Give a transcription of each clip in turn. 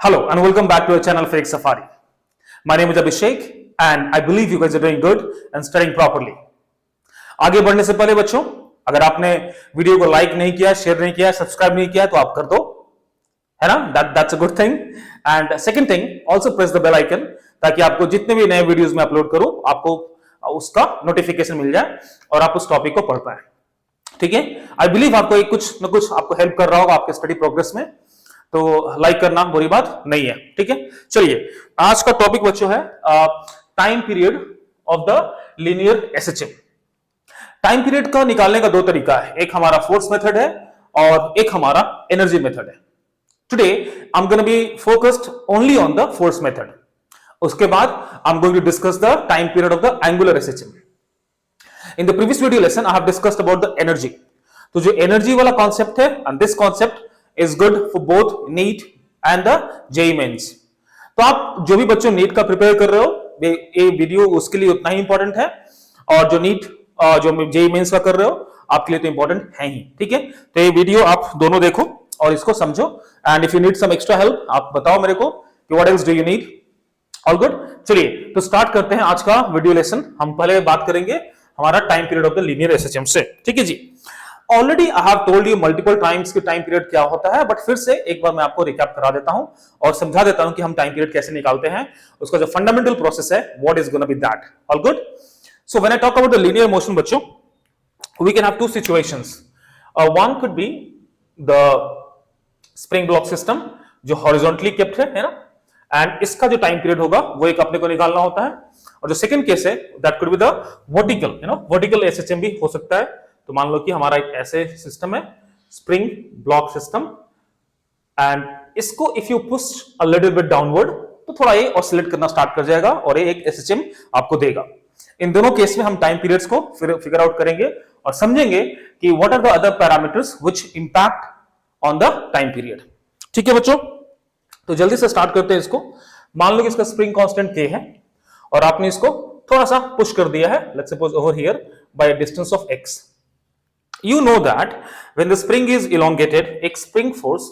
Hello and welcome back to our channel Fake Safari. My name is Abhishek and I believe you guys are doing good and studying properly. आगे बढ़ने से पहले बच्चों, अगर आपने video को like नहीं किया, शेयर नहीं किया, सब्सक्राइब नहीं किया तो आप कर दो, है ना? That's a good thing. And second thing, also press the bell icon ताकि आपको जितने भी नए वीडियोस में अपलोड करूं आपको उसका नोटिफिकेशन मिल जाए और आप उस टॉपिक को पढ़ पाए. ठीक है? आई बिलीव आपको कुछ न कुछ आपको हेल्प कर रहा होगा आपके स्टडी प्रोग्रेस में, तो लाइक करना बुरी बात नहीं है. ठीक है, चलिए आज का टॉपिक बच्चों है time period of the linear SHM. Time period का निकालने का दो तरीका है, एक हमारा फोर्स मेथड है और एक हमारा एनर्जी मेथड है. Today I am going to be focused only on the force method. उसके बाद I am going to discuss the time period of the angular SHM. In the previous video lesson I have discussed about the energy. तो जो energy वाला concept है, and this concept is good for both NEET and the JEE Mains. तो आप जो भी बच्चों NEET का प्रिपेयर कर रहे हो, ये वीडियो उसके लिए उतना ही इंपॉर्टेंट है, और जो नीट जो JEE Mains का कर रहे हो आपके लिए तो इंपॉर्टेंट है ही. ठीक है, तो ये वीडियो आप दोनों देखो और इसको समझो, and if you need some extra help आप बताओ मेरे को कि what else do you need. All good. चलिए तो स्टार्ट करते हैं आज का वीडियो लेसन. हम पहले बात करेंगे हमारा time period of the linear SHM से. ठीक है जी. Already I have told you multiple times कि टाइम पीरियड क्या होता है, बट फिर से एक बार मैं आपको रिकैप करा देता हूं और समझा देता हूं कि हम टाइम पीरियड कैसे निकालते हैं. उसका जो फंडामेंटल प्रोसेस है, what is gonna be that. All good. So when I talk about the linear motion बच्चों, we can have two situations. One could be the spring block system जो horizontally kept है ना, and इसका जो time period होगा वो एक अपने को निकालना होता है. और जो सेकंड केस है that could be the vertical, vertical SHM भी हो सकता है. तो मान लो कि हमारा एक ऐसे सिस्टम है, स्प्रिंग ब्लॉक सिस्टम, एंड इसको if you push a little bit downward तो थोड़ा ये ऑसिलेट करना स्टार्ट कर जाएगा और ये एक एसएचएम आपको देगा. इन दोनों केस में हम टाइम पीरियड्स को फिगर आउट करेंगे और समझेंगे कि what are the other parameters which impact on the time period. ठीक है बच्चों, तो जल्दी से स्टार्ट करते हैं इसको. मान लो कि इसका स्प्रिंग कांस्टेंट k है और आपने इसको थोड़ा सा पुश कर दिया है, let's suppose over here bye a distance of x. You know that when the spring is elongated, एक spring force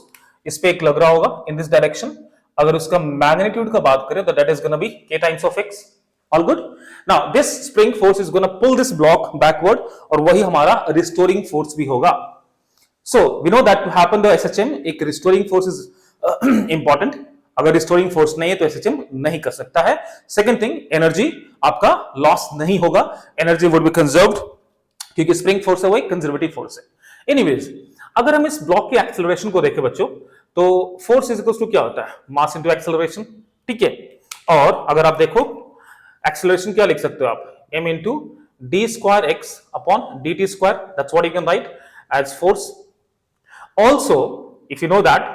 इस पे एक लग रहा होगा in this direction. अगर उसका magnitude का बात करें तो that is gonna be k times of x. All good. Now this spring force is gonna pull this block backward और वही हमारा restoring force भी होगा. So we know that to happen the SHM एक restoring force is important. अगर restoring force नहीं है तो SHM नहीं कर सकता है. Second thing, energy आपका loss नहीं होगा, energy would be conserved क्योंकि स्प्रिंग फोर्स है वो एक कंजर्वेटिव फोर्स है. एनीवेज, अगर हम इस ब्लॉक के एक्सेलरेशन को देखें बच्चों, तो फोर्स इज इक्वल टू क्या होता है, मास इनटू एक्सेलरेशन. ठीक है, और अगर आप देखो एक्सेलरेशन क्या लिख सकते हो आप, m into d square x upon dt square. That's what you can write as force. Also if you know that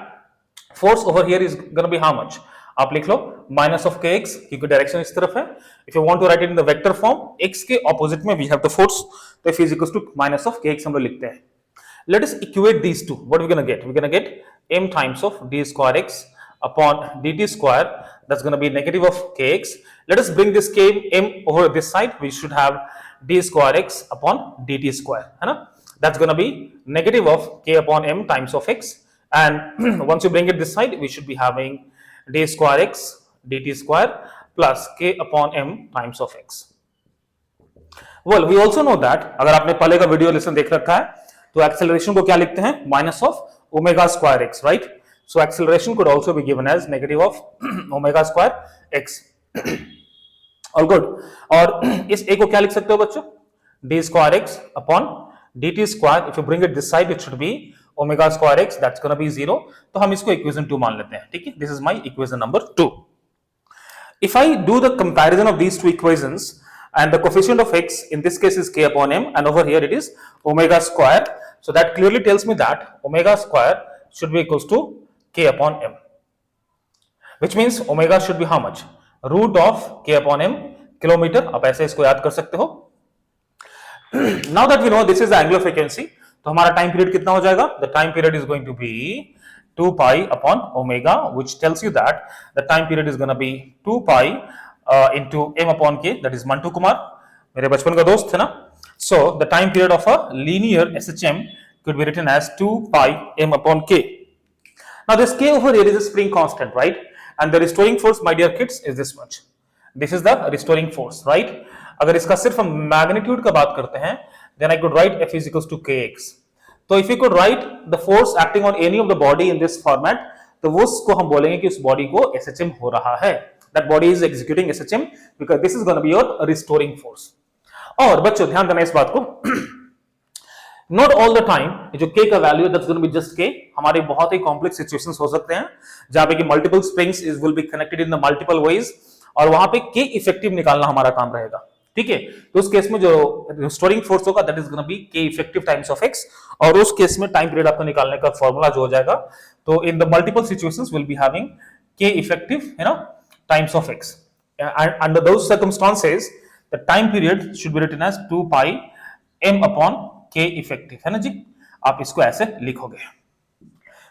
force over here is gonna be how much, आप लिख लो माइनस ऑफ kx क्योंकि direction इस तरफ है. If you want to write it in the vector form, x के opposite में we have the force, तो f is equal to minus of kx हम लोग लिखते हैं. Let us equate these two. What we gonna get, we gonna get m times of d square x upon dt square. That's gonna be negative of kx. Let us bring this m over this side. We should have d square x upon dt square, है ना. That's gonna be negative of k upon m times of x, and once you bring it this side we should be having d square x dt square plus k upon m times of x. Well, we also know that अगर आपने पहले का video lesson देख रखा है तो acceleration को क्या लिखते हैं, minus of omega square x, right. So acceleration could also be given as negative of omega square x. All good. और इस a को क्या लिख सकते हो बच्चों, d square x upon dt square. if you bring it this side it should be omega square x, that's gonna be 0. तो हम इसको इक्वेशन 2 मान लेते हैं. ठीक है, this is my equation number 2. If I do the comparison of these two equations and the coefficient of x in this case is k upon m and over here it is omega square, so that clearly tells me that omega square should be equals to k upon m, which means omega should be how much, root of k upon m kilometre. आप ऐसे इसको याद कर सकते हो. Now that we know this is the angular frequency, तो हमारा time period कितना हो जाएगा, the time period is going to be 2 pi upon omega, which tells you that the time period is gonna be 2 pi into m upon k. That is Mantu Kumar, मेरे बचपन का दोस्त है ना. So the time period of a linear SHM could be written as 2 pi m upon k. Now this k over here is a spring constant, right? and the restoring force, my dear kids, is this much. This is the restoring force, right? अगर इसका सिर्फ हम magnitude का बात करते हैं, then I could write F is equals to kx. तो if you could write the force acting on any of the body in this format, तो वो उसको हम बोलेंगे कि उस बॉडी को SHM हो रहा है. That body is executing SHM because this is going to be your restoring force. और बच्चों ध्यान देना इस बात को, नॉट ऑल द टाइम जो k का वैल्यू है that's going to be just k. हमारे बहुत ही कॉम्प्लेक्स सिचुएशंस हो सकते हैं जहां पे कि multiple springs is will be connected in the multiple ways, और वहां पे k इफेक्टिव निकालना हमारा काम रहेगा. ठीक है, तो उस केस में जो रिस्टोरिंग फोर्स होगा that is going to be k effective times of x, और उस केस में टाइम पीरियड आपको निकालने का फार्मूला जो हो जाएगा, तो in the multiple situations will be having k effective times of x. Under those circumstances the time period should be written as 2 pi m upon k effective, है ना जी. आप इसको ऐसे लिखोगे.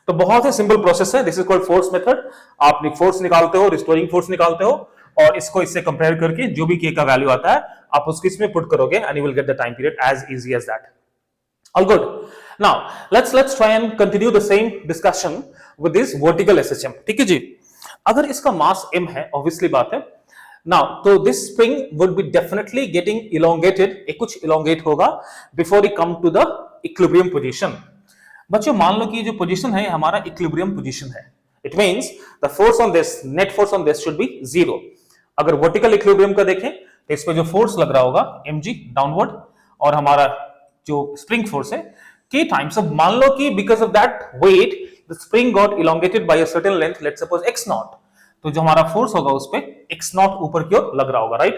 तो बहुत ही सिंपल प्रोसेस है. This is called force method. आप फोर्स निकालते हो, रिस्टोरिंग फोर्स निकालते हो, और इसको इससे कंपेयर करके जो भी k का वैल्यू आता है आप उसको इसमें पुट करोगे and you will get the time period as easy as that. All good. Now let's try and continue the same discussion with this vertical SHM. ठीक है जी. अगर इसका मास m है, ऑब्वियसली बात है. Now, so this spring would be definitely getting elongated, एक कुछ elongate होगा before it come to the equilibrium position. बच्चों मान लो कि जो पोजीशन है हमारा equilibrium position है. It means the force on this, net force on this should be 0. अगर vertical equilibrium का देखें तो इस पे जो फोर्स लग रहा होगा mg डाउनवर्ड, और हमारा जो स्प्रिंग फोर्स है k टाइम्स. अब मान लो कि because of that weight the spring got elongated by a certain length, let's suppose x naught. तो जो हमारा फोर्स होगा उस पे x नॉट ऊपर की ओर लग रहा होगा, right.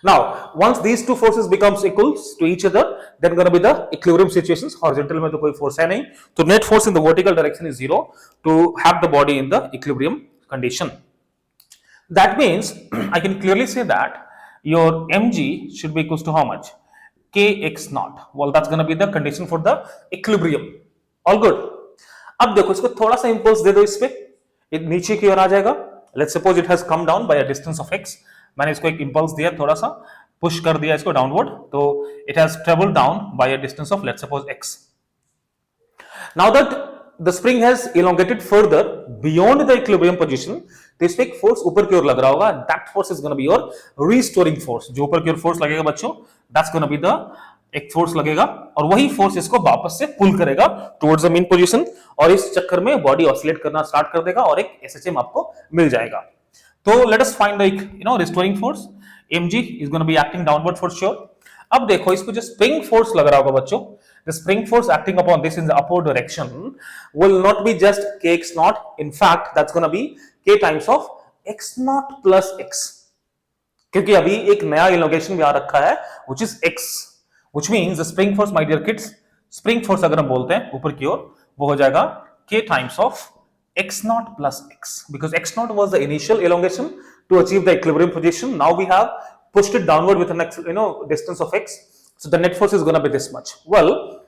Now once these two forces becomes equals to each other then gonna be the equilibrium situations. Horizontal में तो कोई फोर्स है नहीं, तो net force in the vertical direction is 0 to have the body in the equilibrium condition. That means I can clearly say that your mg should be equals to how much, kx naught. Well that's gonna be the condition for the equilibrium. All good. अब देखो इसको थोड़ा सा impulse दे दो, इस पे नीचे की ओर आ जाएगा. Let's suppose it has come down by a distance of x. मैंने इसको एक इंपल्स दिया, थोड़ा सा पुश कर दिया इसको डाउनवर्ड, तो it has travelled down by a distance of let's suppose x. Now that the spring has elongated further beyond the equilibrium position, तो इस पे एक फोर्स ऊपर की ओर लग रहा होगा. That force is gonna be your restoring force. जो ऊपर की ओर फोर्स लगेगा बच्चों, दैट्स गोना बी द एक फोर्स लगेगा, और वही फोर्स इसको वापस से पुल करेगा टुवर्ड्स द मीन पोजीशन, और इस चक्कर में बॉडी ऑसिलेट करना स्टार्ट कर देगा और एक एसएचएम आपको मिल जाएगा. तो let us find the restoring force. mg is gonna be acting downward for sure. अब देखो इसको जो स्प्रिंग फोर्स लग रहा होगा बच्चों, the spring force acting upon this in the upward direction will not be just kx not. In fact that's gonna be k times of x not plus x, क्योंकि अभी एक नया इलोंगेशन भी आ रखा है which is x, which means the spring force, my dear kids, spring force अगर हम बोलते हैं ऊपर की ओर, वो हो जाएगा k times of x naught plus x, because x naught was the initial elongation to achieve the equilibrium position. Now we have pushed it downward with an distance of x, so the net force is going to be this much. Well,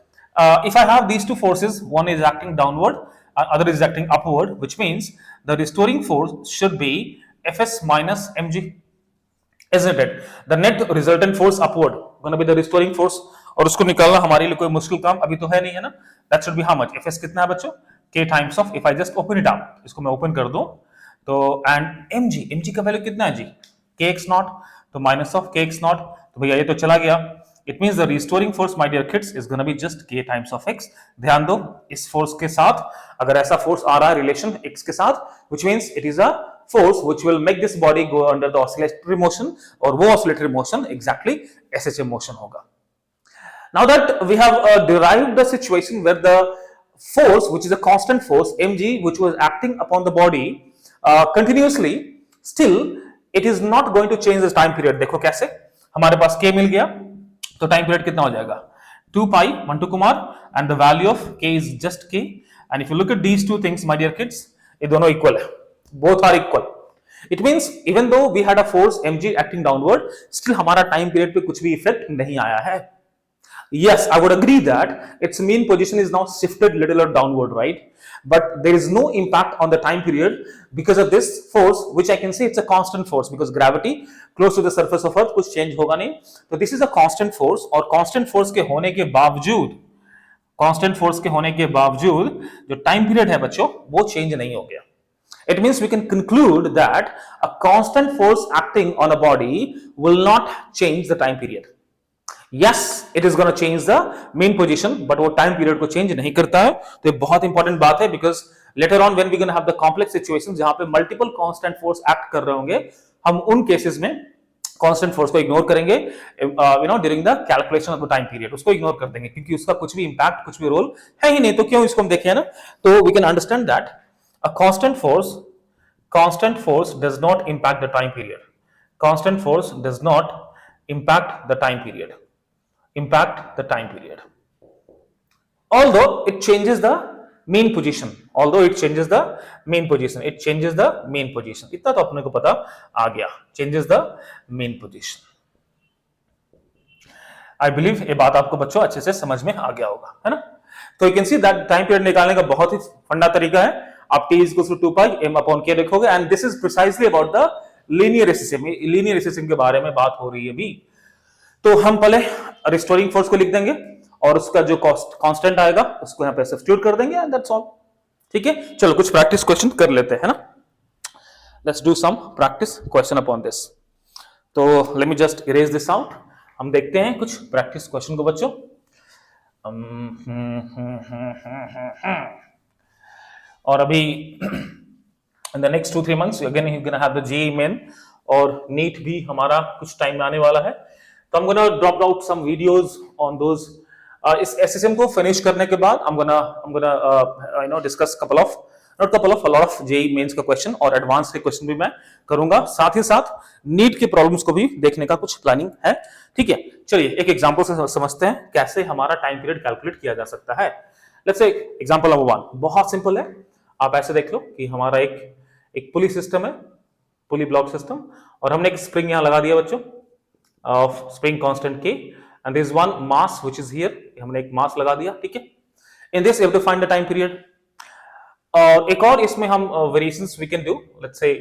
if I have these two forces, one is acting downward, other is acting upward, which means the restoring force should be fs minus mg, isn't it? The net resultant force upward gonna be the restoring force, और उसको निकालना हमारे लिए कोई मुश्किल काम अभी तो है नहीं, है ना. That should be how much? fs कितना है बच्चों? k times of, if I just open it up, इसको मैं ओपन कर दूं तो, and mg का वैल्यू कितना है जी? kx नॉट, तो माइनस ऑफ kx नॉट, तो भैया ये तो चला गया. It means the restoring force, my dear kids, is gonna be just k times of x. ध्यान दो इस फोर्स के साथ अगर ऐसा फोर्स आ रहा है रिलेशन x के साथ, which means it is a force which will make this body go under the oscillatory motion, और वो oscillatory motion exactly SHM motion होगा. Now that we have derived the situation where the force, which is a constant force mg, which was acting upon the body continuously, still it is not going to change the time period. देखो कैसे, हमारे पास k मिल गया, तो time period कितना हो जाएगा? 2 pi Mantu Kumar, and the value of k is just k. And if you look at these two things, my dear kids, ये दोनों इक्वल है. Both are equal. It means even though we had a force mg acting downward, still हमारा time period पे कुछ भी effect नहीं आया है. Yes, I would agree that its mean position is now shifted little or downward, right? But there is no impact on the time period because of this force, which I can say it's a constant force because gravity close to the surface of earth कुछ change होगा नहीं. तो this is a constant force, और constant force के होने के बावजूद जो टाइम पीरियड है बच्चों वो चेंज नहीं हो गया. It means we can conclude that a constant force acting on a body will not change the time period. Yes, it is going to change the mean position, but वो time period को change नहीं करता है. तो ये बहुत important बात है, because later on when we going to have the complex situations जहां पे multiple constant force act कर रहे होंगे, हम उन cases में कांस्टेंट फोर्स को इग्नोर करेंगे during the calculation of the time period. उसको इग्नोर कर देंगे क्योंकि उसका कुछ भी इंपैक्ट, कुछ भी रोल है ही नहीं. तो क्यों इसको हम देखें ना. तो we can understand that a constant force does not impact the time period. Constant force does not impact the time period. Although it changes the mean position, इतना तो अपने को पता आ गया. changes the mean position. I believe ये बात आपको बच्चों अच्छे से समझ में आ गया होगा, है ना. तो you can see that time period निकालने का बहुत ही फंडा तरीका है. आप t is equals to 2 pi m upon k लिखोगे, and this is precisely about the linear SSM के बारे में बात हो रही है भी. तो हम पहले रिस्टोरिंग फोर्स को लिख देंगे और उसका जो कांस्टेंट आएगा उसको यहाँ पे सब्स्टिट्यूट कर देंगे, एंड दैट्स ऑल. ठीक है, चलो कुछ प्रैक्टिस क्वेश्चन कर लेते हैं ना. Let's do some practice question upon this. तो let me just erase this out. हम देखते हैं कुछ प्रैक्टिस क्वेश्चन को बच्चों. और अभी in the next 2-3 months again you gonna have the JEE main और नीट भी हमारा कुछ टाइम में आने वाला है. तो I'm gonna drop out some videos on those. इस SSM को फिनिश करने के बाद I'm gonna discuss a lot of JEE mains का क्वेश्चन और एडवांस के क्वेश्चन भी मैं करूंगा. साथ ही साथ नीट के प्रॉब्लम्स को भी देखने का कुछ प्लानिंग है. ठीक है, चलिए एक एग्जांपल से समझते हैं कैसे हमारा टाइम पीरियड कैलकुलेट किया जा सकता है. लेट्स से एग्जांपल नंबर 1 बहुत सिंपल है. आप ऐसे देख लो कि हमारा एक पुली सिस्टम है, पुली ब्लॉक सिस्टम, और हमने एक स्प्रिंग यहां लगा दिया बच्चों of spring constant k, and there is one mass which is here. हमने एक मास लगा दिया. ठीक है, in this you have to find the time period. और एक और इसमें हम variations we can do. Let's say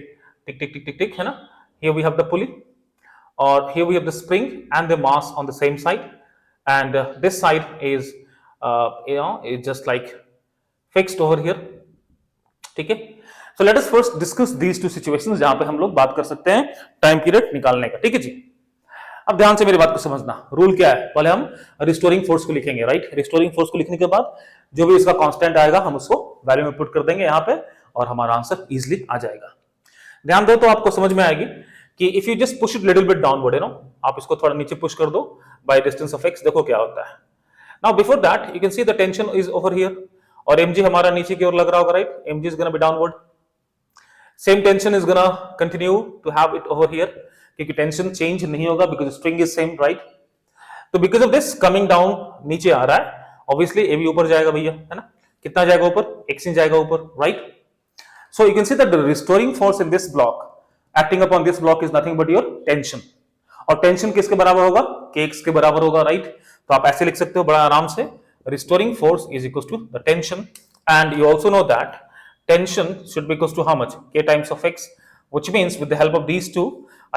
tick tick tick tick tick, है ना. Here we have the pulley, और here we have the spring and the mass on the same side, and this side is is just like fixed over here. ठीक है, so let us first discuss these two situations जहां पे हम लोग बात कर सकते हैं टाइम पीरियड निकालने का. ठीक है जी, अब ध्यान से मेरी बात को समझना. रूल क्या है, पहले हम रिस्टोरिंग फोर्स को लिखेंगे. राइट, रिस्टोरिंग फोर्स को लिखने के बाद जो भी इसका कांस्टेंट आएगा हम उसको वैल्यू में पुट कर देंगे यहाँ पे, और हमारा आंसर इजीली आ जाएगा. ध्यान दो तो आपको समझ में आएगी कि if you just push it little bit downward, आप इसको थोड़ा नीचे पुश कर दो बाय डिस्टेंस ऑफ x, देखो क्या होता है. Now before that you can see the tension is over here, और mg हमारा नीचे की ओर लग रहा होगा. Right, mg is gonna be downward. Same tension is gonna continue to have it over here, क्योंकि टेंशन चेंज नहीं होगा because string is same. Right, तो because of this coming down नीचे आ रहा है, ऑब्वियसली ए भी ऊपर जाएगा भैया, है ना. कितना जाएगा ऊपर, x ही जाएगा ऊपर. Right, so you can see that the restoring force in this block acting upon this block is nothing but your tension. और टेंशन किसके बराबर होगा, kx के बराबर होगा. राइट, तो आप ऐसे लिख सकते हो बड़ा आराम से, restoring force is equal to the tension, and you also know that tension should be equal to how much, k times of x, which means with the help of these two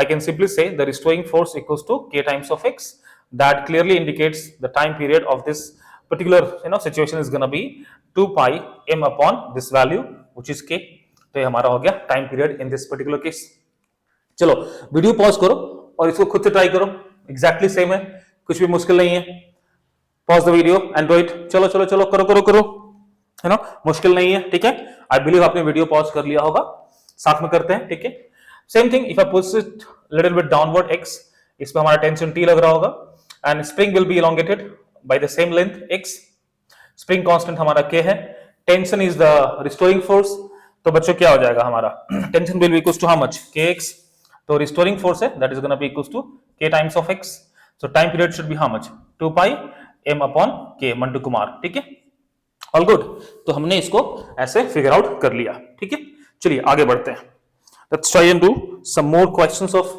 I can simply say the restoring force equals to k times of x. That clearly indicates the time period of this particular situation is going to be 2 pi m upon this value which is k. तो ये हमारा हो गया time period in this particular case. चलो video pause करो और इसको खुद से ट्राई करो. एग्जैक्टली सेम है, कुछ भी मुश्किल नहीं है. Pause the video, Android. चलो चलो चलो करो करो करो, है ना, मुश्किल नहीं है. ठीक है, आई बिलीव आपने वीडियो पॉज कर लिया होगा. साथ में करते हैं. ठीक है, same thing if I push it little bit downward x, इसमें हमारा टेंशन t लग रहा होगा, and spring will be elongated by the same length x. Spring constant हमारा k है, tension is the restoring force. तो बच्चों क्या हो जाएगा हमारा, tension will be equal to how much, kx. तो रिस्टोरिंग फोर्स है, that is gonna be equal to k times of x. So time period should be how much, 2 pi m upon k. Mantu Kumar. ठीक है, all good. तो हमने इसको ऐसे figure out कर लिया. ठीक है, चलिए आगे बढ़ते हैं. Let's try and do some more questions of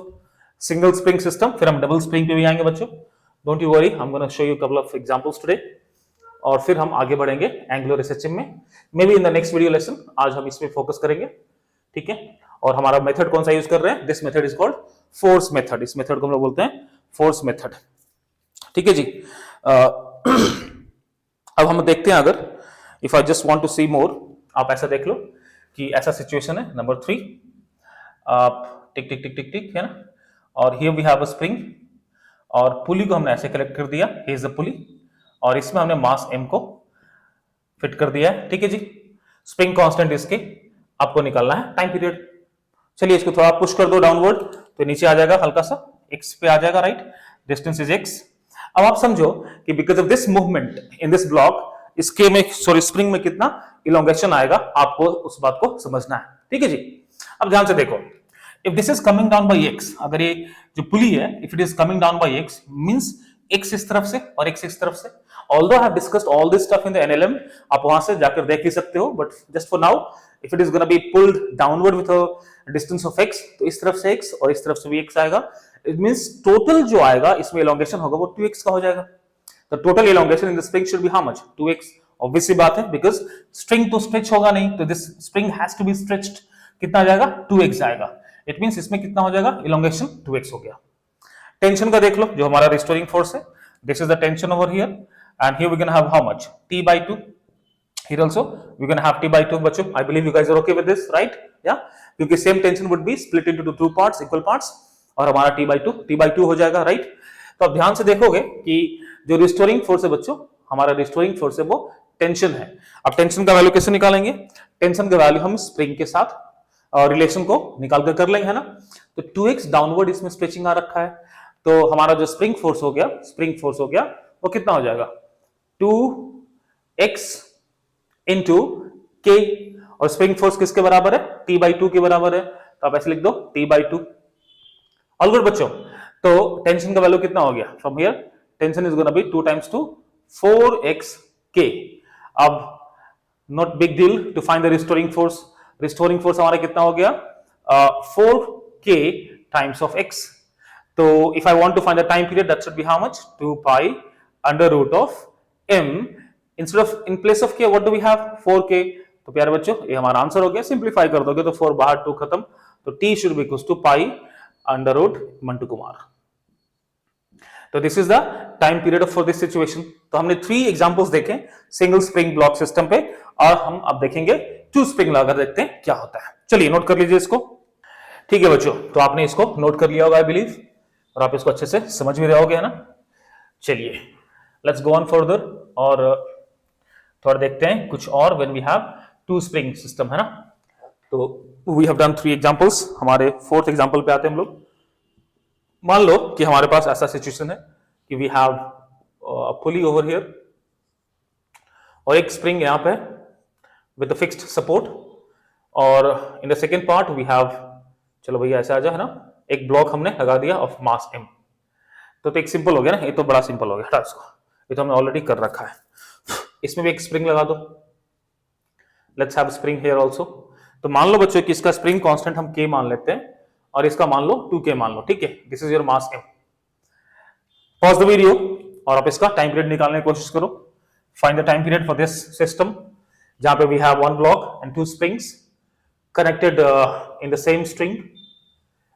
single spring system. फिर हम डबल स्प्रिंग पे भी आएंगे बच्चों. Don't you worry, I'm going to show you a couple of examples today. और फिर हम आगे बढ़ेंगे एंगुलर SHM में. May be in the next video lesson आज हम इसमें फोकस करेंगे. ठीक है, और हमारा मेथड कौन सा यूज कर रहे हैं, this method is called force method. इस मेथड को हम लोग बोलते हैं फोर्स मेथड. ठीक है जी. अब हम देखते हैं, अगर if I just want to see more, आप ऐसा देख लो कि ऐसा सिचुएशन है नंबर 3, आप टिक टिक टिक टिक टिक है ना, और here we have a spring और पुली को हमने ऐसे कलेक्ट कर दिया, हियर इज द पुली, और इसमें हमने मास m को फिट कर दिया है, ठीक है जी। स्प्रिंग कांस्टेंट इसके आपको निकालना है टाइम पीरियड। चलिए इसको थोड़ा पुश कर दो डाउनवर्ड, तो नीचे आ जाएगा हल्का सा, x पे आ जाएगा, राइट, डिस्टेंस इज x। अब आप समझो कि because of this movement in this block, इसके में सॉरी स्प्रिंग में कितना इलोंगेशन आएगा, आपको उस बात को समझना है, ठीक है जी। अब ध्यान से देखो, if this is coming down by x, अगर ये जो पुली है if it is coming down by x means x इस तरफ से और x इस तरफ से। Although I have discussed all this stuff in the NLM, आप वहां से जाकर देख ही सकते हो, but just for now if it is gonna be pulled downward with a distance of x, तो इस तरफ से x और इस तरफ से भी x आएगा। इट मींस टोटल जो आएगा इसमें इलोंगेशन होगा वो 2x का हो जाएगा। The total elongation in the spring should be how much? 2x. Obvious सी बात है, because string तो stretch होगा नहीं, तो this spring has to be stretched. कितना आ जाएगा? 2x आएगा। It means इसमें कितना हो जाएगा? Elongation 2x हो गया। टेंशन का देख लो, जो हमारा restoring force है, this is the tension over here, and here we're gonna have how much? T by 2. Here also we're gonna have T by 2 बच्चों। I believe you guys are okay with this, right? Yeah? क्योंकि same tension would be split into two parts, equal parts, और हमारा T by 2 हो जाएगा, right? तो अब ध्यान से देखोगे कि जो रिस्टोरिंग फोर्स है बच्चों, हमारा रिस्टोरिंग फोर्स है वो टेंशन है। अब टेंशन का वैल्यू कैसे निकालेंगे? टेंशन का वैल्यू हम स्प्रिंग के साथ रिलेशन को निकाल कर लेंगे, है ना। तो 2x डाउनवर्ड इसमें स्ट्रेचिंग आ रखा है, तो हमारा जो स्प्रिंग फोर्स हो गया वो कितना हो जाएगा? 2x इंटू k, और स्प्रिंग फोर्स किसके बराबर है? T by 2 के बराबर है, तो आप ऐसे लिख दो T by 2। ऑल गुड बच्चों, तो टेंशन का वैल्यू कितना हो गया? From here tension is gonna be 2 times 2 4xk। अब not big deal to find the restoring force. Restoring force हमारा कितना हो गया? 4k times of x। तो if I want to find the time period, that should be how much? 2 pi under root of m। Instead of in place of k what do we have? 4k। तो प्यारे बच्चों ये हमारा answer हो गया। Simplify कर दोगे तो 4 बाहर 2 खत्म, तो t should be equals to pi under root मंटू कुमार। तो this is the time period for this situation. तो हमने 3 एग्जांपल्स देखे सिंगल स्प्रिंग ब्लॉक सिस्टम पे, और हम अब देखेंगे 2 स्प्रिंग लगाकर देखते हैं क्या होता है। चलिए नोट कर लीजिए इसको, ठीक है बच्चों। तो आपने इसको नोट कर लिया होगा आई बिलीव, और आप इसको अच्छे से समझ भी रहे होगे, है ना। चलिए लेट्स गो ऑन फर्दर, और थोड़ा देखते हैं कुछ और when we have 2 spring system, है ना। तो वी हैव डन 3 एग्जांपल्स। हमारे 4th एग्जांपल पे आते हैं हम लोग। मान लो कि हमारे पास ऐसा सिचुएशन है कि we have pulley over here और एक स्प्रिंग यहां पे विद अ फिक्स्ड सपोर्ट, और in the second part we have, चलो भैया ऐसे आ जाए, है ना, एक ब्लॉक हमने लगा दिया ऑफ मास m। तो एक सिंपल हो गया ना, ये तो बड़ा सिंपल हो गया, हटा इसको, ये तो हमने ऑलरेडी कर रखा है। इसमें भी एक स्प्रिंग लगा दो, let's have spring here also. तो मान लो बच्चों कि इसका स्प्रिंग कांस्टेंट हम k मान लेते हैं, और इसका मान लो 2k मान लो, ठीक है। This is your mass m। Pause the video और आप इसका टाइम पीरियड निकालने की कोशिश करो। Find the time period for this system, जहां पे we have 1 block and 2 springs connected in the same string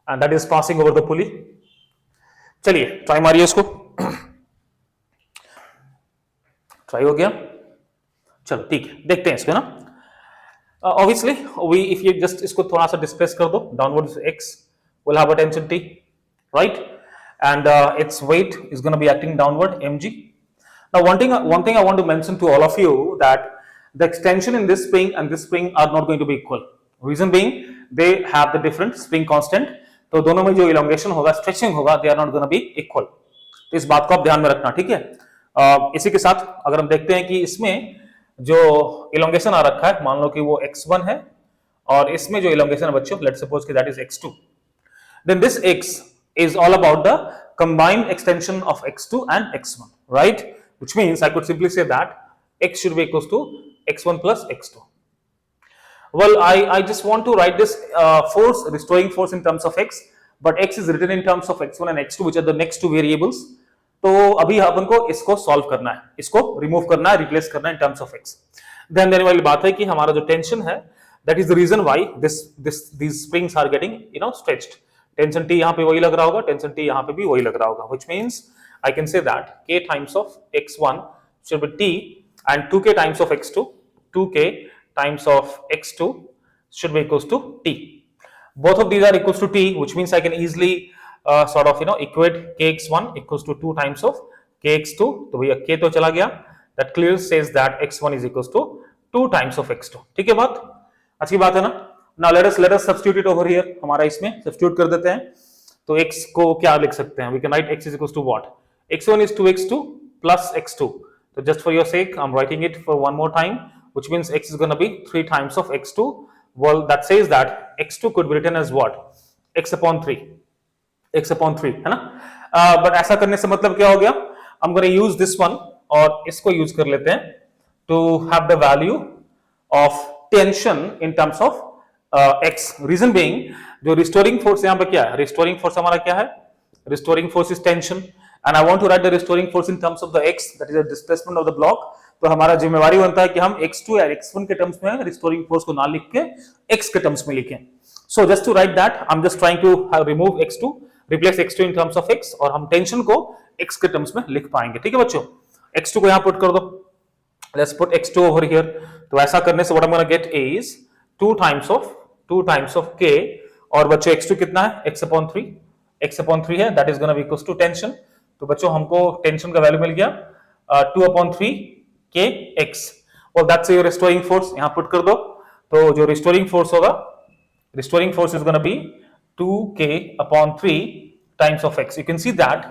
and that is passing over the pulley। चलिए ट्राई मारिए इसको। ट्राई हो गया, चलो ठीक है, देखते हैं इसको ना। Obviously we if you just इसको थोड़ा सा डिस्प्लेस कर दो downward x will have a tension T, right, and its weight is going to be acting downward mg। Now one thing I want to mention to all of you that the extension in this spring and this spring are not going to be equal। Reason being they have the different spring constant, तो दोनों में जो elongation होगा, stretching होगा, they are not going to be equal। तो इस बात को आप ध्यान में रखना, ठीक है। इसी के साथ अगर हम देखते हैं कि इसमें जो elongation आ रखा है, मान लो कि वो x1 है, और इसमें जो elongation है बच्चों, let's suppose कि that is x2, then this x is all about the combined extension of x2 and x1, right, which means I could simply say that x should be equals to x1 plus x2। Well, I just want to write this force, restoring force in terms of x, but x is written in terms of x1 and x2, which are the next 2 variables। तो अभी अपन को इसको solve करना है, इसको remove करना है, replace करना है in terms of x। Then देने वाली बात है कि हमारा जो टेंशन है, that is the reason why these springs are getting stretched। Tension T यहाँ पे वही लग रहा होगा, टेंशन T यहाँ पे भी वही लग रहा होगा, which means I can say that k times of x1 should be T and 2k times of x2, 2k times of x2 should be equals to t. Both of these are equals to t, which means I can easily sort of equate kx1 equals to 2 times of kx2. तो भैया k तो चला गया, that clearly says that x1 is equals to 2 times of x2. ठीक है बात, अच्छी बात है ना. Now let us substitute it over here. हमारा इसमें substitute कर देते हैं. तो x को क्या लिख सकते हैं? We can write x is equals to what? x1 is 2x2 plus x2. So just for your sake, I'm writing it for one more time, which means x is going to be 3 times of x2. Well, that says that x2 could be written as what? x upon 3. x upon 3 है ना. But ऐसा करने से मतलब क्या हो गया? I'm going to use this one और इसको यूज कर लेते हैं to have the value of tension in terms of x. Reason being, जो restoring force यहाँ पे क्या है? Restoring force हमारा क्या है? Restoring force is tension, and I want to write the restoring force in terms of the x, that is the displacement of the block. तो हमारा जिम्मेवारी बनता है कि हम x2 या x1 के टर्म्स में restoring force को ना लिख के x के टर्म्स में लिखें. So just to write that, I'm just trying to remove x2, replace x2 in terms of x, और हम टेंशन को x के टर्म्स में लिख पाएंगे. ठीक है बच्चों, x2 को यहाँ पुट कर दो. Let's put x2 over here. तो ऐसा करने से what I'm going to get is 2 times of k, और बच्चों x2 कितना है? x upon 3. x upon 3 है, that is going to be equals to tension. तो बच्चों हमको टेंशन का वैल्यू मिल गया 2 upon 3 k x, और that's your restoring force. यहाँ पुट कर दो. तो जो restoring force होगा, restoring force is going to be 2k upon 3 times of x. You can see that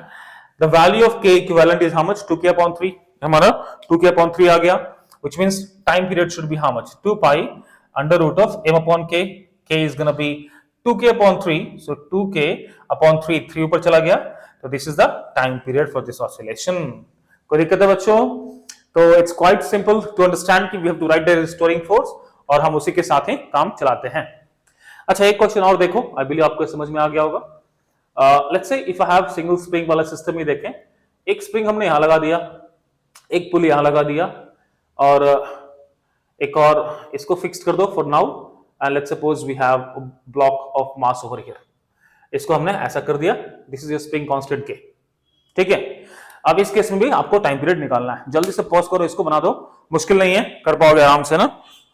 the value of k equivalent is how much? 2k upon 3. हमारा 2k upon 3 आ गया, which means time period should be how much? 2 pi under root of m upon k. k is going to be 2k upon 3, so 2k upon 3, 3 ऊपर चला गया. So this is the time period for this oscillation. कोई दिक्कत है बच्चों? तो it's quite simple to understand कि we have to write the restoring force, और हम उसी के साथ ही काम चलाते हैं. अच्छा, एक क्वेश्चन और देखो, आई बिलीव आपको समझ में आ गया होगा. Let's say if I have single spring वाला सिस्टम ही देखें. एक स्प्रिंग हमने यहां लगा दिया, एक पुली यहां लगा दिया, और एक और इसको फिक्स कर दो for now. And let's suppose we have a block of mass over here. इसको हमने ऐसा कर दिया. This is your spring constant k. ठीक है, अब इस केस में भी आपको टाइम पीरियड निकालना है. जल्दी से पॉज करो, इसको बना दो. मुश्किल नहीं है, कर पाओगे आराम से ना.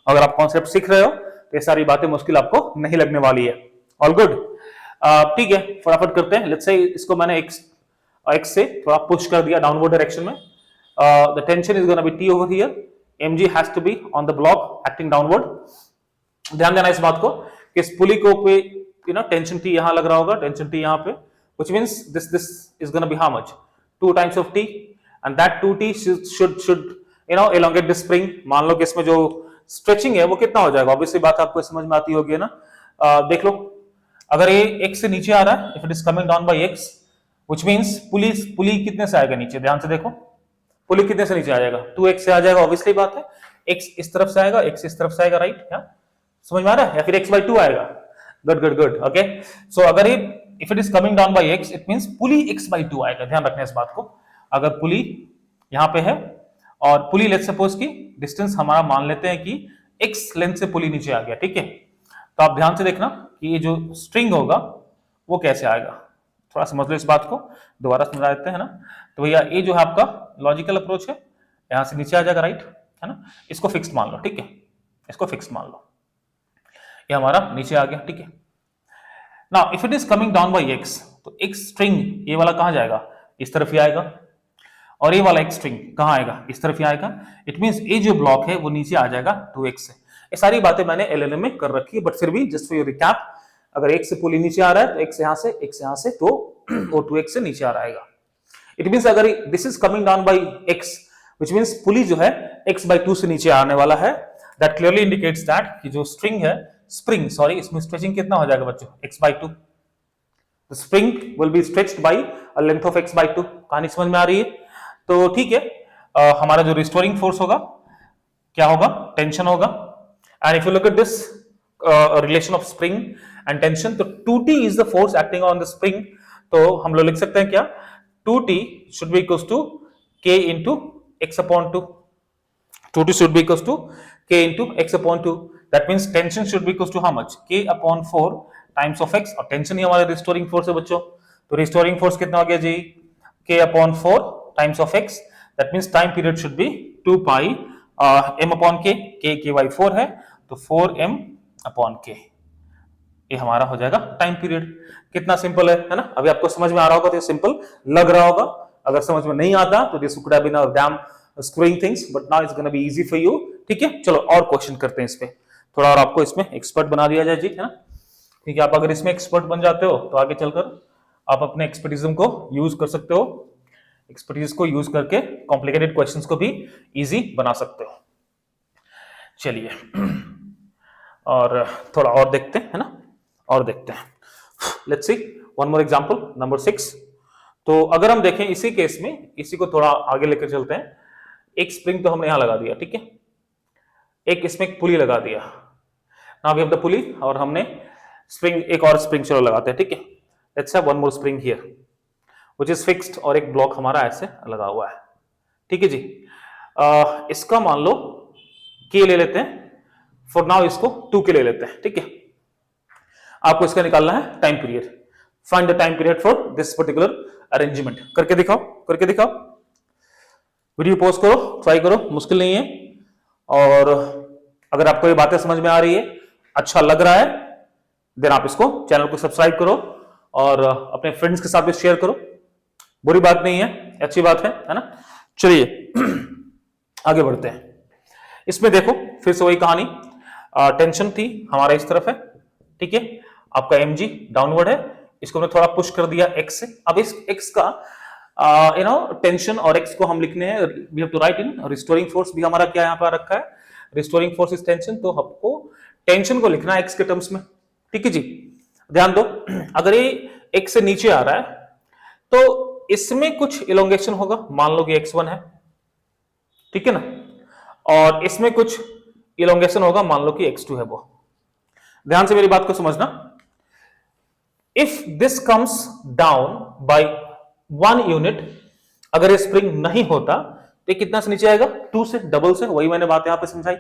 अगर आप कॉन्सेप्ट सीख रहे हो तो ये सारी बातें मुश्किल आपको नहीं लगने वाली है. All good. ठीक है, फटाफट करते हैं. लेट्स से इसको मैंने x से थोड़ा पुश कर दिया डाउनवर्ड डायरेक्शन में. The tension is gonna be t over here. mg has to be on the block acting downward. ध्यान देना इस बात को कि इस पुली को पे टेंशन t यहां लग रहा होगा, टेंशन t यहां पे, which means this is going to be how much? 2 times of t, and that 2t should elongate the spring. मान लो कि इसमें जो स्ट्रेचिंग है वो कितना हो जाएगा? ऑब्वियसली बात आपको समझ में आती होगी ना. देख लो, अगर ये x से नीचे आ रहा है, if it is coming down by x, which means पुली कितने से आएगा नीचे? ध्यान से देखो, पुली कितने से नीचे आ जाएगा? 2x से आ जाएगा. ऑब्वियसली बात है, x इस तरफ से आएगा, x इस तरफ से आएगा, राइट? समझ में आ रहा है? या फिर x/2 आएगा? गुड. ओके, सो अगर ये if it is coming down by x, it means pulley x/2 आएगा. ध्यान रखना इस बात को. अगर पुली यहां पे है और पुली लेट्स सपोज की डिस्टेंस हमारा मान लेते हैं कि x लेंथ से पुली नीचे आ गया. ठीक है, तो आप ध्यान से देखना कि ये जो स्ट्रिंग होगा वो कैसे आएगा. थोड़ा समझ लो इस बात को, दोबारा समझा देते हैं ना. तो भैया ये जो है आपका लॉजिकल अप्रोच है, यहां से नीचे आ जाएगा, राइट है ना. इसको फिक्स्ड मान लो. ठीक है, इसको फिक्स्ड मान लो. ये हमारा नीचे आ गया. ठीक है, now if it is coming down by x, तो एक स्ट्रिंग ये वाला कहां जाएगा? इस तरफ ही आएगा. और ये वाला एक स्ट्रिंग कहां आएगा? इस तरफ ही आएगा. इट मींस ये जो ब्लॉक है वो नीचे आ जाएगा 2x से. ये सारी बातें मैंने एलएलएम में कर रखी है, बट फिर भी जस्ट फॉर योर रिकैप, अगर x से पुली नीचे आ रहा है तो x यहां से तो वो 2x से नीचे आ रहेगा. इट मींस अगर this is coming down by x, which means pulley जो है x/2 से नीचे आने वाला है. दैट क्लियरली इंडिकेट्स दैट कि जो स्ट्रिंग है, स्प्रिंग सॉरी, इसमें स्ट्रेचिंग कितना हो जाएगा बच्चों? x/2. The spring will be stretched by a length of x/2. कहानी समझ में आ रही है? तो ठीक है, हमारा जो रिस्टोरिंग फोर्स होगा क्या होगा? टेंशन होगा. And if you look at this relation of spring and tension, तो 2t is the force acting on the spring. तो हम लोग लिख सकते हैं क्या? 2t should be equals to k into x/2. 2t should be equals to k into x/2. That means tension should be equals to how much? k/4 times of x. और tension ही हमारा restoring force है बच्चों. तो restoring force कितना हो गया जी? k/4 times of x. That means time period should be 2 pi m upon k. k by 4 है, तो 4m अपॉन के, ये हमारा हो जाएगा टाइम पीरियड। कितना सिंपल है ना? अभी आपको समझ में आ रहा होगा तो सिंपल लग रहा होगा। अगर समझ में नहीं आता तो this could have been a damn screwing things, but now it's gonna be easy for you. ठीक है, चलो और क्वेश्चन करते हैं इस पे, थोड़ा और आपको इसमें एक्सपर्ट बना दिया जाए जी, है ना? ठीक है, आप अगर इसमें एक्सपर्ट बन जाते हो तो आगे चलकर आप अपने एक्सपर्टिज्म को यूज कर सकते हो, एक्सपर्टीज को यूज करके कॉम्प्लिकेटेड क्वेश्चंस को भी इजी बना सकते हो। चलिए और थोड़ा और देखते हैं, है ना? और देखते हैं, let's see one more example number 6। तो अगर हम देखें इसी केस में, इसी को थोड़ा आगे लेकर चलते हैं। एक स्प्रिंग तो हमने यहां लगा दिया, ठीक है, एक इसमें एक पुली लगा दिया, now we have the pulley, और हमने स्प्रिंग, एक और स्प्रिंग चलो लगाते हैं, ठीक है। Let's have one more spring here which is fixed, और एक ब्लॉक हमारा ऐसे लगा हुआ है, ठीक है जी। इसका मान लो के ले लेते हैं, फॉर नाउ इसको 2 के ले लेते हैं, ठीक है। आपको इसका निकालना है time period, find the time period for this particular arrangement. करके दिखाओ, करके दिखाओ, वीडियो पॉज करो, ट्राई करो, मुश्किल नहीं है। और अगर आपको ये बातें समझ में आ रही है, अच्छा लग रहा है, देन आप इसको चैनल को सब्सक्राइब करो और अपने फ्रेंड्स के साथ भी शेयर करो। बुरी बात नहीं है, अच्छी बात है ना? चलिए आगे बढ़ते हैं। इसमें देखो फिर से वही कहानी, टेंशन थी हमारा इस तरफ है, ठीक है, आपका mg डाउनवर्ड है, इसको हमने थोड़ा पुश कर दिया x से। अब इस x का टेंशन और x को हम लिखने हैं, we have to write in restoring force भी हमारा क्या यहाँ पर रखा है, रिस्टोरिंग फोर्स इज टेंशन, तो हमको टेंशन को लिखना है x के टर्म्स में, ठीक है जी। ध्यान दो, अगर ये x से नीचे आ रहा है तो इसमें कुछ इलोंगेशन होगा, मान लो कि x1 है, ठीक है ना, और इसमें कुछ इलोंगेशन होगा, मान लो कि x2 है। वो ध्यान से मेरी बात को समझना, if this comes down by 1 unit, अगर ये स्प्रिंग नहीं होता तो ये कितना से नीचे आएगा, 2 से, डबल से। वही मैंने बात यहां पे समझाई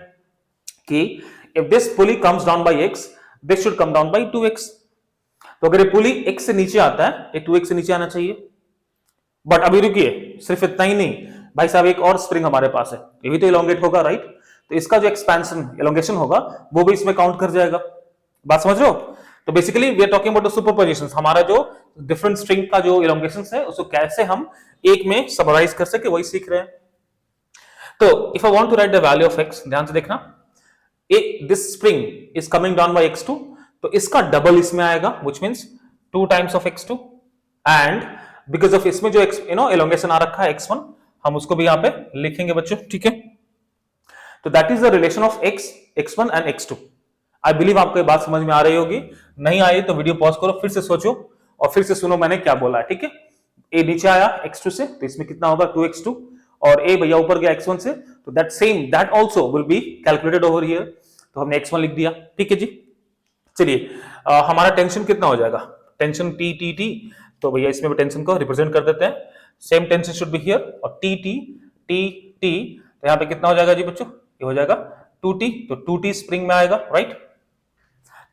कि if this pulley comes down by x, this should come down by 2x। तो अगर ये पुली x से नीचे आता है, ये 2x से नीचे आना चाहिए। बट अभी रुकिए, सिर्फ इतना ही नहीं भाई साहब, एक और स्प्रिंग हमारे पास है, ये भी तो इलोंगेट होगा, राइट? तो इसका जो एक्सपेंशन इलोंगेशन होगा वो भी इसमें काउंट कर जाएगा। बात समझ रहे हो? तो basically we are talking about the superpositions, हमारा जो डिफरेंट स्ट्रिंग का जो इलोंगेशन है उसको कैसे हम एक में समराइज कर सके, वही सीख रहे हैं। तो if I want to write the value of x, ध्यान से देखना, this spring is coming down by x2, तो इसका डबल इसमें आएगा, which means 2 times of x2, and because of इसमें जो इलोंगेशन आ रखा है x1, हम उसको भी यहां पे लिखेंगे बच्चों, ठीक है। तो that is the relation of x1 and x2। I believe आपको ये बात समझ में आ रही होगी, नहीं आई तो वीडियो पॉज करो, फिर से सोचो और फिर से सुनो मैंने क्या बोला है, ठीक है। ए नीचे आया x2 से, तो इसमें कितना होगा 2x2, और ए भैया ऊपर गया x1 से, तो that also will be calculated over here, तो हमने x1 लिख दिया, ठीक है जी। चलिए हमारा टेंशन कितना हो जाएगा, टेंशन t, तो भैया इसमें भी टेंशन को रिप्रेजेंट कर देते हैं, same tension should be here, और t, तो यहाँ पे कितना हो जाएगा जी बच्चों, ये हो जाएगा 2t, तो 2t स्प्रिंग में आएगा, राइट?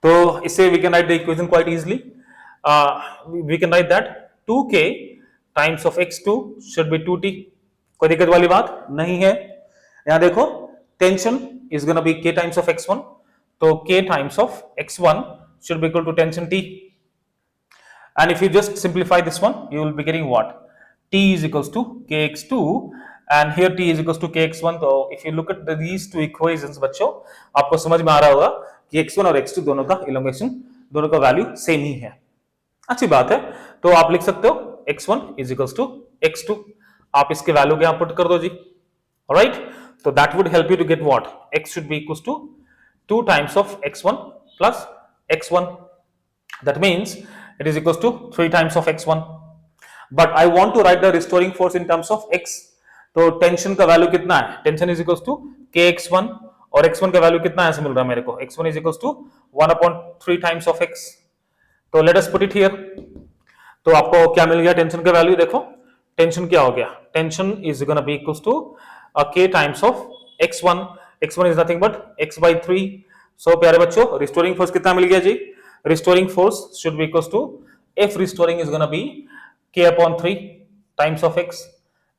तो इससे we can write the equation quite easily, we can write that 2k times of x2 should be 2t। कोई दिक्कत वाली बात नहीं है। यहां देखो tension is gonna be k times of x1, तो k times of x1 should be equal to tension t, and if you just simplify this one you will be getting what, t is equals to kx2 and here t is equals to kx1। तो if you look at these two equations बच्चों, आपको समझ में आ रहा होगा कि x1 और x2 दोनों का इलोंगेशन, दोनों का वैल्यू सेम ही है। अच्छी बात है, तो आप लिख सकते हो x1 is equals to x2, आप इसके वैल्यू के यहां पुट कर दो जी, राइट? तो that would help you to get what, x should be equals to 2 times of x1 plus x1, that means it is equals to 3 times of x1, but I want to write the restoring force in terms of x। तो tension का value कितना है, tension is equals to kx1, और x1 का value कितना ऐसे मिल रहा है मेरे को, x1 is equals to 1/3 times of x। तो let us put it here, तो आपको क्या मिल गया टेंशन का वैल्यू, देखो टेंशन क्या हो गया, tension is gonna be equals to k times of x1, x1 is nothing but x/3। So प्यारे बच्चों, रिस्टोरिंग फोर्स कितना मिल गया जी, restoring force should be equals to F restoring is gonna be k/3 times of x।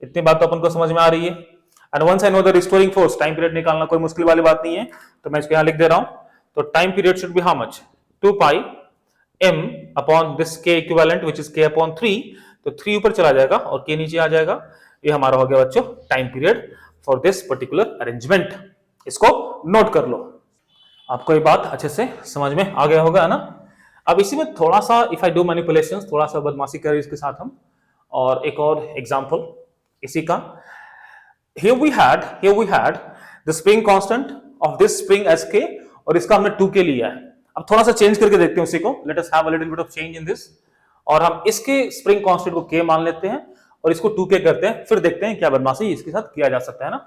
इतनी बात तो अपन को समझ में आ रही है। And once I know the restoring force, time period निकालना कोई मुश्किल वाली बात नहीं है, तो मैं इसको यहां लिख दे रहा हूं, तो time period should be how much 2 pi m upon this k equivalent which is k upon 3, तो 3 ऊपर चला जाएगा और k नीचे आ जाएगा। ये हमारा हो गया बच्चों time period for this particular arrangement. इसको नोट कर लो। आपको ये बात अच्छे से समझ में आ गया होगा ना। अब इसी में थोड़ा सा इफ आई डू मैनिपुलेशंस, थोड़ा सा बदमाशी करें इसके साथ हम, और एक और एग्जांपल इसी का। here we had the spring constant of this spring as k, और इसका हमने 2k लिया है। अब थोड़ा सा चेंज करके देखते हैं उसी को। let us have a little bit of change in this, और हम इसके स्प्रिंग कांस्टेंट को k मान लेते हैं और इसको 2k करते हैं, फिर देखते हैं क्या बदमाशी इसके साथ किया जा सकता है ना।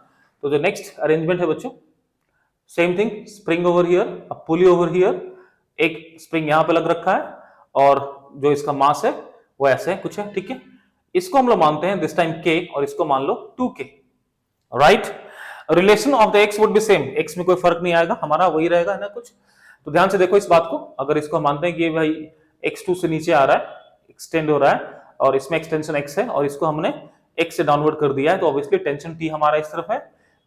तो जो नेक्स्ट अरेंजमेंट है बच्चों, same thing, spring over here, a pulley over here, एक स्प्रिंग यहां पे लग रखा है और जो इसका मास है वो ऐसे कुछ है, ठीक है। इसको हम लोग मानते हैं दिस टाइम k और इसको मान लो 2k, right. Relation of the x would be same, x में कोई फर्क नहीं आएगा, हमारा वही रहेगा है ना कुछ। तो ध्यान से देखो इस बात को, अगर इसको मानते हैं कि भाई x2 से नीचे आ रहा है, एक्सटेंड हो रहा है और इसमें एक्सटेंशन x है और इसको हमने x से डाउनवर्ड कर दिया है, तो ऑब्वियसली टेंशन t हमारा इस तरफ है,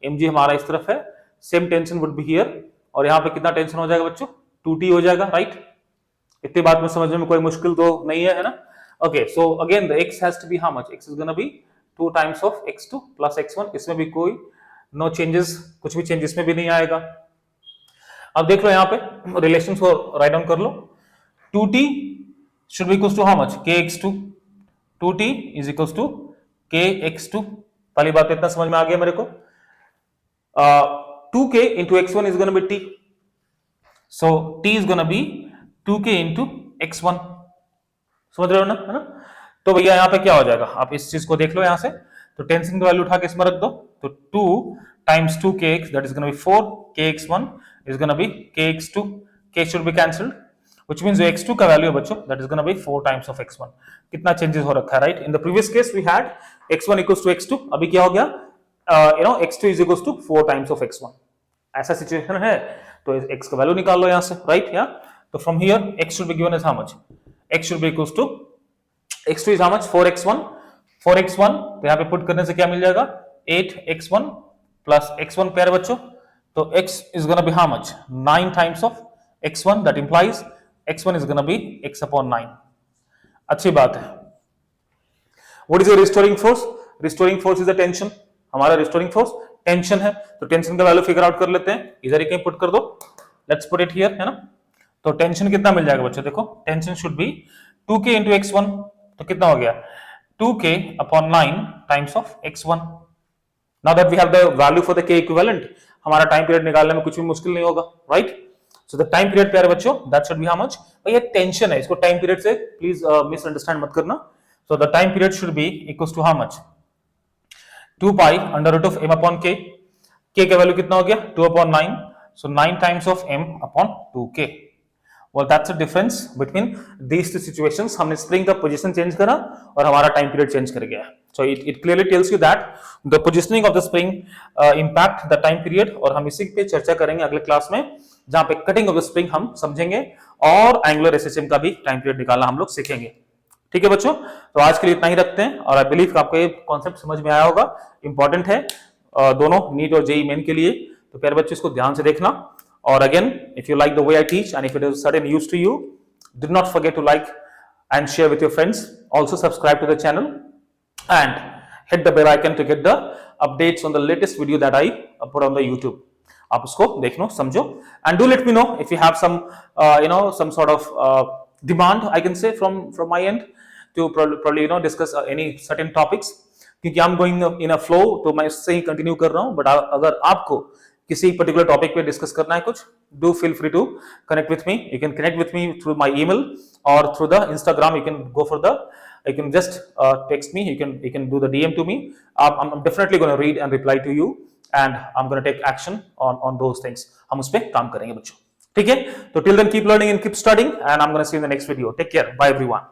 mg हमारा इस तरफ है, same tension would be here, और यहाँ पे कितना टेंशन हो जाएगा बच्चों 2t हो जाएगा, राइट। इतनी बात में समझने में कोई मुश्किल तो नहीं है ना। Okay, so again the x has to be how much, x is gonna be 2 times of x2 plus x1, इसमें भी कोई नो चेंजेस, कुछ भी चेंज इसमें भी नहीं आएगा। अब देख लो यहाँ पे रिलेशंस को राइट डाउन कर लो। 2t should be equals to how much, kx2, 2t is equals to kx2। पहली बात इतना समझ में आ गया मेरे को। 2k into x1 is going to be t, so t is going to be 2k into x1, समझ रहे हो ना, है ना। तो भैया यहाँ पे क्या हो जाएगा, आप इस चीज को देख लो यहाँ से, तो टेंशन की वैल्यू उठा के इसमें रख दो, तो 2 times 2kx that is going to be 4, kx1 is going to be kx2, k should be cancelled, which means जो x2 का वैल्यू है बच्चों that is going to be 4 times of x1। कितना चेंजेस हो रखा है, right. In the previous case we had x1 equals to x2, अभी क्या हो गया, x2 is equals to 4 times of x1, ऐसा सिचुएशन है। तो x का वैल्यू निकाल लो यहाँ से, राइट। या तो from here x should be given as how much, x should be equals to x2 is how much 4x1, 4x1, तो यहाँ पे पुट करने से क्या मिल जाएगा 8x1 प्लस x1 पेयर बच्चों, तो x is gonna be how much 9 times of x1, that implies x1 is gonna be x upon 9। अच्छी बात है। What is your restoring force? Restoring force is the tension, हमारा restoring force tension है, तो tension का value figure out कर लेते हैं, इधर ही कहीं पुट कर दो, लेट्स पुट इट हियर, है ना। तो टेंशन कितना मिल जाएगा बच्चों, देखो tension should B 2k into x1, तो कितना हो गया 2k upon 9 times of x1। Now that we have the value for the k equivalent, हमारा टाइम पीरियड निकालने में कुछ भी मुश्किल नहीं होगा, right. So the time period प्यारे बच्चों that should be how much, ये टेंशन है, इसको टाइम पीरियड से प्लीज मिसअंडरस्टैंड मत करना। So the time period should be equals to how much 2 pi under root of m upon k, k का value कितना हो गया 2 upon 9, so 9 times of m upon 2k। Well, that's the difference between these two situations। हमने spring का position change करा और हमारा time period change कर गया। So it clearly tells you that the positioning of the spring impact the time period, और हम इसी पे चर्चा करेंगे अगले क्लास में, जहां पे कटिंग ऑफ द स्प्रिंग हम समझेंगे और एंगुलर SHM का भी टाइम पीरियड निकालना हम लोग सीखेंगे। ठीक है बच्चों, तो आज के लिए इतना ही रखते हैं, और आई बिलीव आपको ये कॉन्सेप्ट समझ में आया होगा। इंपॉर्टेंट है दोनों नीट और जेई मेन के लिए, तो प्यारे बच्चों इसको ध्यान से देखना। और again if you like the way I teach and if it is certain use to you, do not forget to like and share with your friends. Also subscribe to the channel and hit the bell icon to get the updates on the latest video that I put on the YouTube. आप उसको देखो, समझो, and do let me know if you have some some sort of demand I can say from my end to probably discuss any certain topics, क्योंकि I'm going in a flow, तो मैं इससे ही continue कर रहा हूँ। But अगर आपको किसी पर्टिकुलर टॉपिक पे डिस्कस करना है कुछ, do feel free to connect with me. You can connect with me through my email और through the Instagram. You can go for the, you can just text me, you can do the DM to me. I'm definitely going to read and reply to you, and I'm going to take action on those things. हम उस पे काम करेंगे बच्चों, ठीक है। तो till then keep learning and keep studying, and I'm going to see you in the next video. Take care, bye everyone.